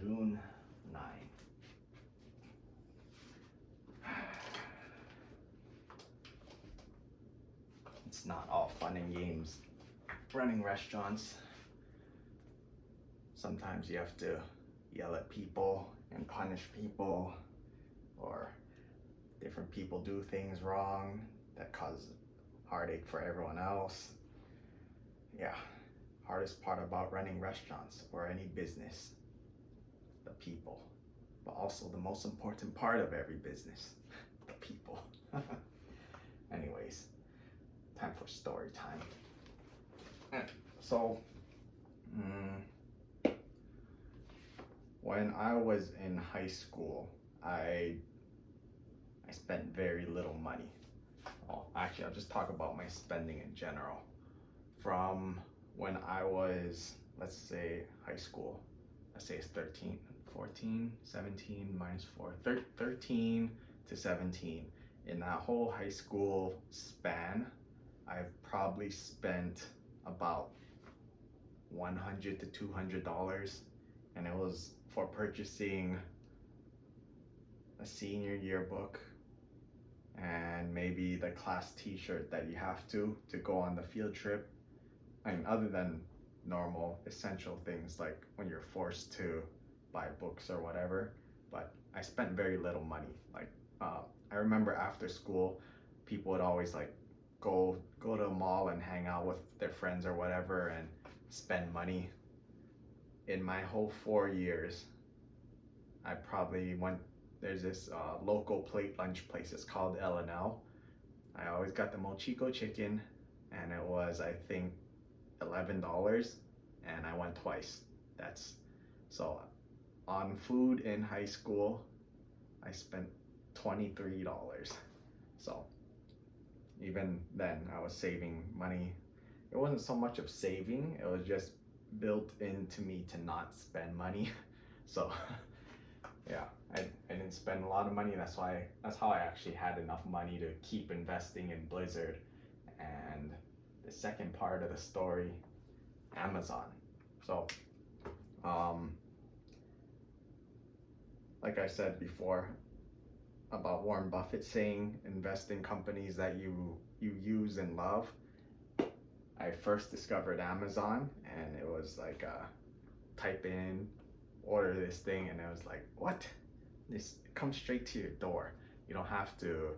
June 9th. It's not all fun and games running restaurants. Sometimes you have to yell at people and punish people, or different people do things wrong that cause heartache for everyone else. Yeah, hardest part about running restaurants or any business, the people. But also the most important part of every business, the people. Anyways, time for story time. So, when I was in high school, I spent very little money. Well, actually, I'll just talk about my spending in general. From when I was, let's say, high school, let's say it's 13, 14, 17 minus 4, 13 to 17. In that whole high school span, I've probably spent about $100 to $200, and it was for purchasing a senior yearbook and maybe the class t-shirt that you have to go on the field trip. I mean, other than normal essential things like when you're forced to buy books or whatever, but I spent very little money. Like I remember after school, people would always like go to a mall and hang out with their friends or whatever and spend money. In my whole 4 years, I probably went, there's this local plate lunch place, it's called L&L. I always got the Mochico chicken, and it was, I think, $11, and I went twice. That's so on food in high school I spent $23. So even then I was saving money. It wasn't so much of saving, it was just built into me to not spend money. So yeah, I didn't spend a lot of money. That's how I actually had enough money to keep investing in Blizzard. And the second part of the story, Amazon. So like I said before about Warren Buffett saying invest in companies that you use and love, I first discovered Amazon, and it was like type in, order this thing, and it was like, what? This comes straight to your door. You don't have to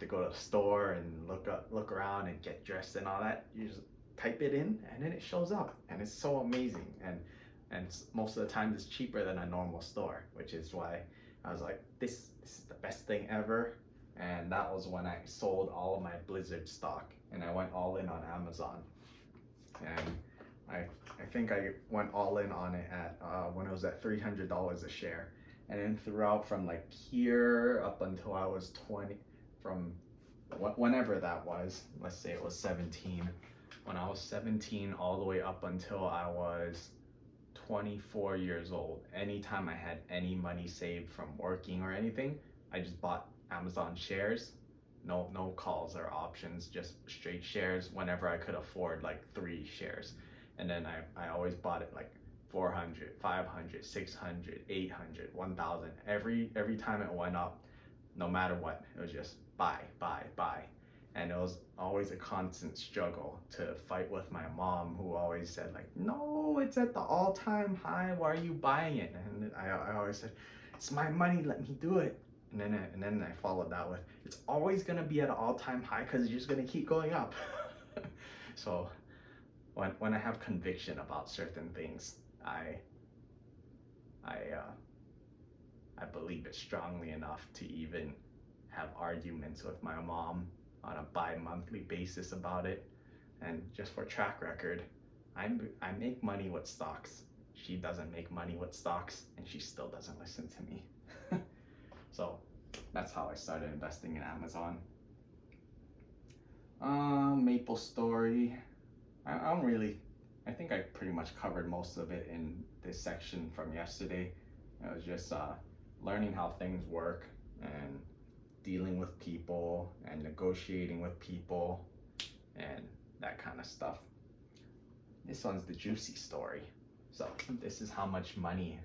go to the store and look around and get dressed and all that. You just type it in and then it shows up, and it's so amazing. And most of the time it's cheaper than a normal store, which is why I was like, this is the best thing ever. And that was when I sold all of my Blizzard stock and I went all in on Amazon. And I think I went all in on it at when it was at $300 a share. And then throughout from like here up until I was 20, from whenever that was, let's say it was 17, when I was 17 all the way up until I was 24 years old, anytime I had any money saved from working or anything, I just bought Amazon shares. No calls or options, just straight shares whenever I could afford like 3 shares. And then I always bought it like 400, 500, 600, 800, 1000. Every time it went up, no matter what, it was just buy. And it was always a constant struggle to fight with my mom, who always said like, no, it's at the all-time high, why are you buying it? And I always said, it's my money, let me do it. And then I followed that with, it's always gonna be at an all-time high because it's just gonna keep going up. So when I have conviction about certain things, I believe it strongly enough to even have arguments with my mom on a bi-monthly basis about it. And just for track record, I make money with stocks. She doesn't make money with stocks, and she still doesn't listen to me. So that's how I started investing in Amazon. Maple story. I think I pretty much covered most of it in this section from yesterday. It was just learning how things work and dealing with people and negotiating with people and that kind of stuff. This one's the juicy story. So this is how much money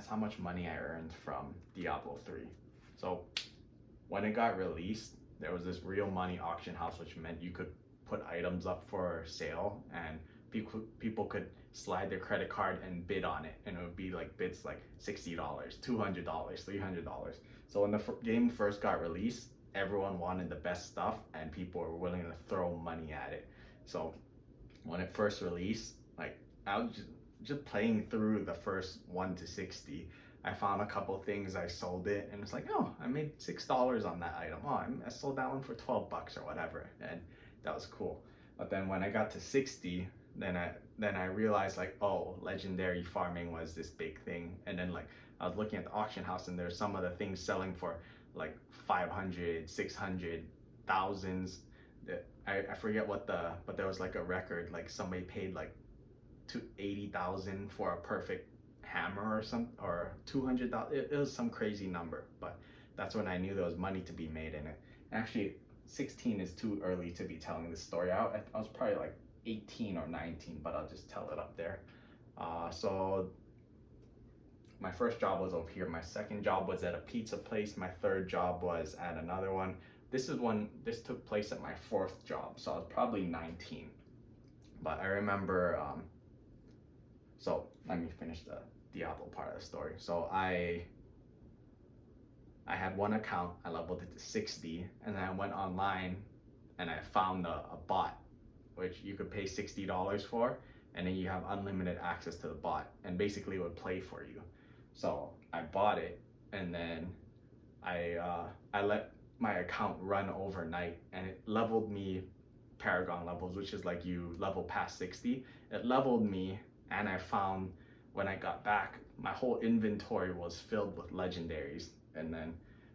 that's how much money I earned from Diablo 3. So when it got released, there was this real money auction house, which meant you could put items up for sale, and people could slide their credit card and bid on it, and it would be like bids like $60, $200, $300. So when the game first got released, everyone wanted the best stuff, and people were willing to throw money at it. So when it first released, like I was just playing through the first 1 to 60. I found a couple things, I sold it, and it's like, oh, I made $6 on that item. Oh, I sold that one for 12 bucks or whatever, and that was cool. But then when I got to 60, then I realized like, oh, legendary farming was this big thing. And then like I was looking at the auction house, and there's some of the things selling for like 500, 600, thousands. I forget but there was like a record, like somebody paid like to 80,000 for a perfect hammer or something, or 200,000. It was some crazy number, but that's when I knew there was money to be made in it. Actually, 16 is too early to be telling this story out. I was probably like 18 or 19, but I'll just tell it up there. So my first job was over here. My second job was at a pizza place. My third job was at another one. This took place at my fourth job, so I was probably 19. But I remember, so let me finish the Diablo part of the story. So I had one account, I leveled it to 60, and then I went online and I found a bot, which you could pay $60 for, and then you have unlimited access to the bot, and basically it would play for you. So I bought it, and then I let my account run overnight, and it leveled me Paragon levels, which is like you level past 60. It leveled me, and I found when I got back, my whole inventory was filled with legendaries. And then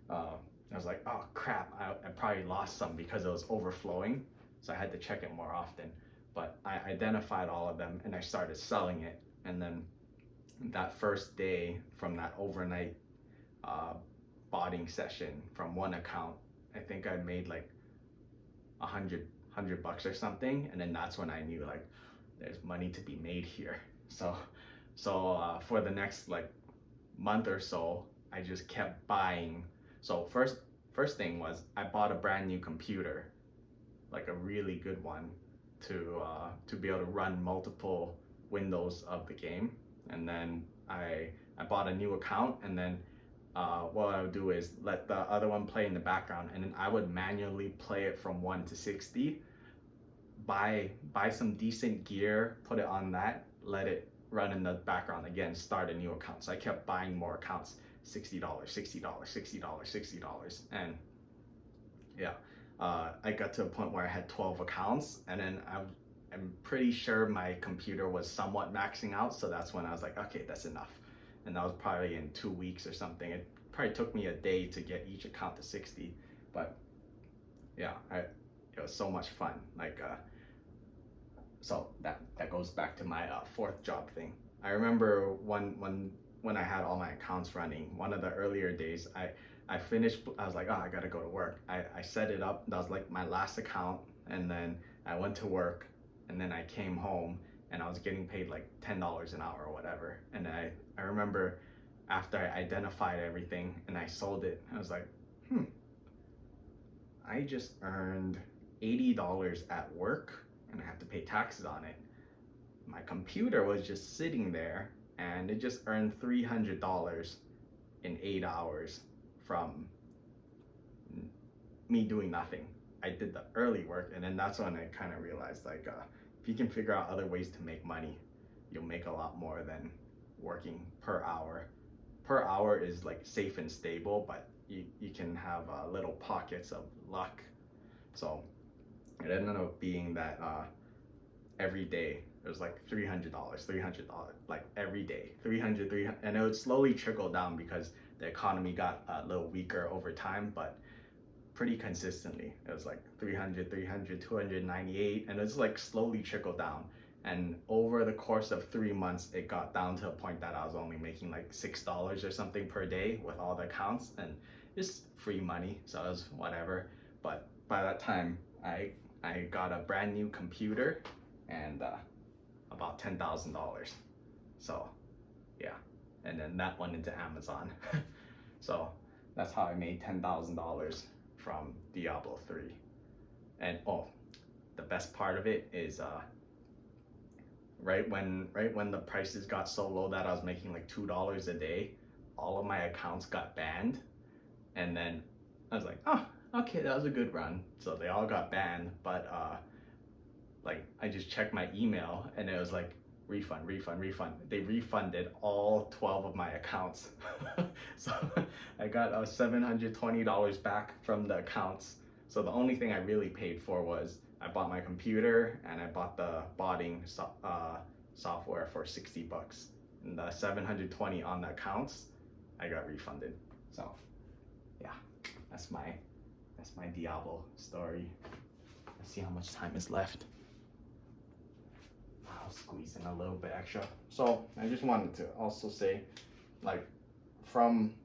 I was like, oh crap, I probably lost some because it was overflowing. So I had to check it more often. But I identified all of them, and I started selling it. And then that first day from that overnight botting session from one account, I think I made like $100 or something. And then that's when I knew like there's money to be made here. So for the next like month or so, I just kept buying. So first thing was I bought a brand new computer, like a really good one, to be able to run multiple windows of the game. And then I bought a new account, and then what I would do is let the other one play in the background, and then I would manually play it from 1 to 60. Buy some decent gear, put it on that, let it run in the background again, start a new account. So I kept buying more accounts, $60, $60, $60, $60, and yeah, I got to a point where I had 12 accounts, and then I'm pretty sure my computer was somewhat maxing out, so that's when I was like, okay, that's enough. And that was probably in 2 weeks or something. It probably took me a day to get each account to 60, but yeah, it was so much fun. Like, so that goes back to my fourth job thing. I remember when I had all my accounts running, one of the earlier days, I finished, I was like, oh, I gotta go to work. I set it up, that was like my last account, and then I went to work, and then I came home, and I was getting paid like $10 an hour or whatever. And I remember after I identified everything and I sold it, I was like, I just earned $80 at work, and I have to pay taxes on it. My computer was just sitting there, and it just earned $300 in 8 hours from me doing nothing. I did the early work, and then that's when I kind of realized like, if you can figure out other ways to make money, you'll make a lot more than working per hour. Per hour is like safe and stable, but you can have little pockets of luck. So it ended up being that every day it was like $300, like every day, 300, and it would slowly trickle down because the economy got a little weaker over time, but pretty consistently it was like 300, 298, and it's like slowly trickled down. And over the course of 3 months, it got down to a point that I was only making like $6 or something per day with all the accounts, and it's free money, so it was whatever. But by that time, I got a brand new computer and about $10,000. So yeah, and then that went into Amazon. So that's how I made $10,000 from Diablo 3. And oh, the best part of it is right when the prices got so low that I was making like $2 a day, all of my accounts got banned. And then I was like, oh, okay, that was a good run. So they all got banned, but like I just checked my email and it was like refund. They refunded all 12 of my accounts. So I got $720 back from the accounts. So the only thing I really paid for was I bought my computer and I bought the botting software for $60. And the 720 on the accounts, I got refunded. So yeah, that's my Diablo story. Let's see how much time is left. I'll squeeze in a little bit extra. So I just wanted to also say, like, from,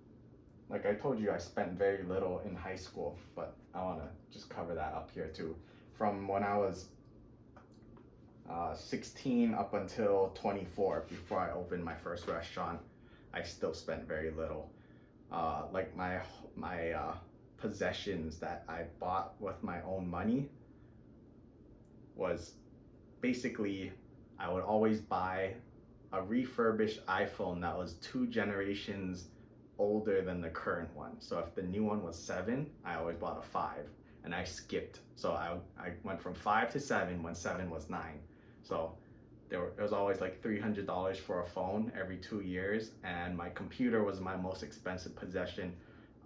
like I told you, I spent very little in high school, but I want to just cover that up here too. From when I was 16 up until 24, before I opened my first restaurant, I still spent very little. Like my possessions that I bought with my own money was basically, I would always buy a refurbished iPhone that was 2 generations older than the current one. So if the new one was 7, I always bought a 5, and I skipped. So I went from 5 to 7 when 7 was 9. So it was always like $300 for a phone every 2 years, and my computer was my most expensive possession,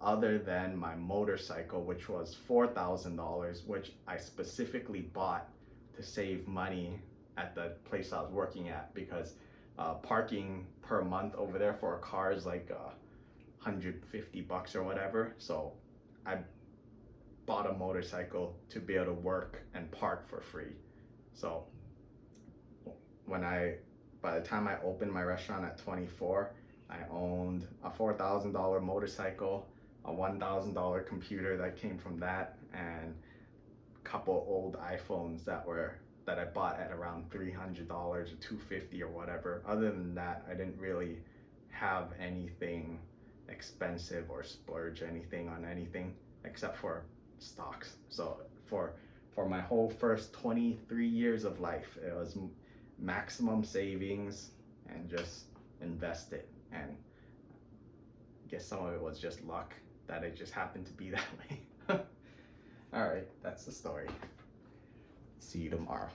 other than my motorcycle, which was $4,000, which I specifically bought to save money at the place I was working at, because parking per month over there for a car is like $150 or whatever. So I bought a motorcycle to be able to work and park for free. So by the time I opened my restaurant at 24, I owned a $4,000 motorcycle, a $1,000 computer that came from that, and a couple old iPhones that I bought at around $300 or $250 or whatever. Other than that, I didn't really have anything expensive or splurge anything on anything except for stocks. So for my whole first 23 years of life, it was maximum savings and just invest it. And I guess some of it was just luck that it just happened to be that way. All right, that's the story. See you tomorrow.